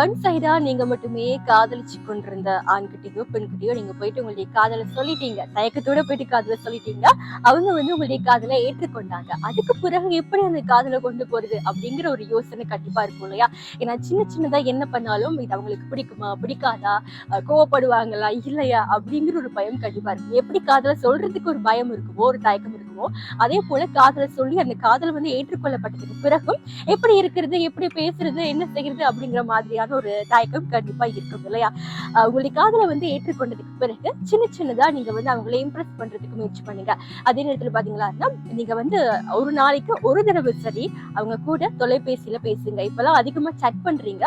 One சைடா நீங்க மட்டுமே காதலிச்சு கொண்டிருந்த ஆண்கிட்டயோ பெண்கிட்டயோ நீங்க போயிட்டு உங்களுடைய காதலை சொல்லிட்டீங்க, தயக்கத்தோட போயிட்டு காதலை சொல்லிட்டீங்க. அவங்க உங்களுடைய காதலை ஏற்றுக்கொண்டாங்க. அதுக்கு பிறகு எப்படி அந்த காதலை கொண்டு போறது அப்படிங்கிற ஒரு யோசனை கண்டிப்பா இருக்கும் இல்லையா? ஏன்னா சின்ன சின்னதா என்ன பண்ணாலும் இது அவங்களுக்கு பிடிக்குமா பிடிக்காதா, கோவப்படுவாங்களா இல்லையா அப்படிங்கிற ஒரு பயம் கண்டிப்பா இருக்கும். எப்படி காதலை சொல்றதுக்கு ஒரு பயம் இருக்குமோ, ஒரு தயக்கம் இருக்குமோ, அதே போல காதலை சொல்லி அந்த காதல் ஏற்றுக்கொள்ளப்பட்டதுக்கு பிறகும் எப்படி இருக்கிறது, எப்படி பேசுறது, என்ன செய்யறது அப்படிங்கிற மாதிரியான ஒரு தயக்கம் கண்டிப்பா இருக்கும் இல்லையா? உங்களுடைய காதலை ஏற்றுக்கொண்டதுக்கு பிறகு சின்ன சின்னதா நீங்க அவங்களை இம்ப்ரெஸ் பண்றதுக்கு முயற்சி பண்ணுங்க. அதே நேரத்துல பாத்தீங்களா, நீங்க ஒரு நாளைக்கு ஒரு தடவை சரி அவங்க கூட தொலைபேசியில பேசுங்க. இப்பெல்லாம் அதிகமா சட் பண்றீங்க.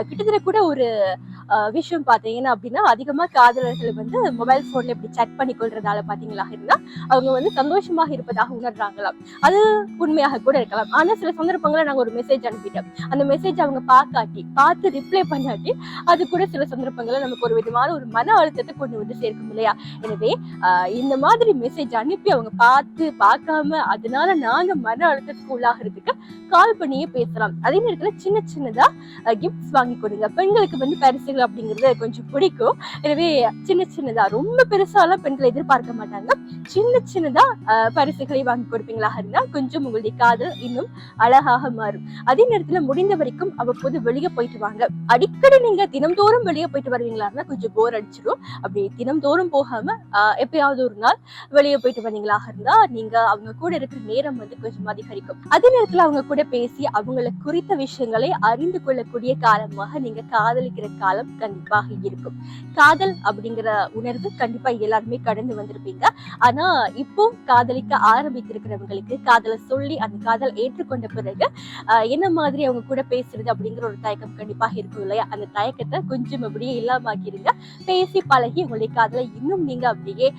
கிட்டத்தட்ட கூட ஒரு விஷயம் பாத்தீங்கன்னா அப்படின்னா, அதிகமா காதலர்கள் மொபைல் போன்ல இப்படி சட் பண்ணி கொள்றதால பாத்தீங்களா இருந்தா அவங்க சந்தோஷமாக இருப்பதாக உணர்றாங்களாம். அது உண்மையாக கூட இருக்கலாம். ஆனா சில சந்தர்ப்பங்களை நாங்க ஒரு மெசேஜ் அனுப்பிட்டோம், அந்த மெசேஜ் அவங்க பார்த்து ரிப்ளை பண்ணாட்டி அது கூட சில சந்தர்ப்பங்களை நமக்கு ஒரு விதமான ஒரு மன அழுத்தத்தை கொண்டு சேர்க்கும் இல்லையா? எனவே இந்த மாதிரி மெசேஜ் அனுப்பி அவங்க பார்க்காம அதனால நாங்க மன அழுத்தத்துக்கு உள்ளாகிறதுக்கு கால் பண்ணியே பேசலாம். அதே நேரத்துல சின்ன சின்னதா கிஃப்ட்ஸ் வாங்கி கொடுங்க. பெண்களுக்கு பரிசுகள் அப்படிங்கிறது கொஞ்சம் பிடிக்கும். எனவே சின்ன சின்னதா, ரொம்ப பெருசாலாம் பெண்களை எதிர்பார்க்க மாட்டாங்க. சின்ன சின்னதா பரிசுகளை வாங்கி கொடுப்பீங்களாக இருந்தா கொஞ்சம் உங்களுடைய காதல் இன்னும் அழகாக மாறும். அதே நேரத்துல முடிந்த வரைக்கும் அவ்வப்போது வெளியே போயிட்டு வாங்க. அடிக்கடி நீங்க தினம்தோறும் வெளியே போயிட்டு வருவீங்களா இருந்தா கொஞ்சம் போர் அடிச்சிடும். அப்படி தினம்தோறும் போகாம எப்பயாவது ஒரு நாள் வெளியே போயிட்டு வந்தீங்களாக இருந்தா நீங்க அவங்க கூட இருக்கிற நேரம் கொஞ்சம் அதிகரிக்கும். அதே நேரத்துல அவங்க கூட பேசி அவங்களை குறித்த விஷயங்களை அறிந்து கொள்ளக்கூடிய காலமாக நீங்க காதலிக்கிற காலம் கண்டிப்பாக இருக்கும். காதல் அப்படிங்கிற உணர்வு கண்டிப்பா எல்லாருமே கடந்து வந்திருப்பீங்க. ஆனா இப்போ காதலிக்க ஆரம்பித்திருக்கிறவங்களுக்கு காதலை சொல்லி அந்த காதல் ஏற்றுக்கொண்ட பிறகு என்ன மாதிரி அவங்க கூட பேசுறது அப்படிங்கிற ஒரு தயக்கம் கண்டிப்பாக இருக்கும் இல்லையா? அந்த தயக்கத்தை கொஞ்சம் அப்படியே இல்லாமக்கிருங்க. பேசி பழகி உங்களுடைய காதலை இன்னும் நீங்க அப்படியே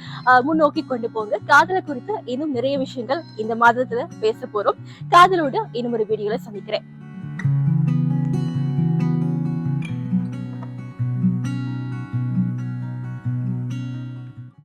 முன்னோக்கி கொண்டு போங்க. காதலை குறித்து இன்னும் நிறைய விஷயங்கள் இந்த மாதத்துல பேச போறோம். காதலோடு இன்னும் ஒரு வீடியோல சந்திக்கிறேன்.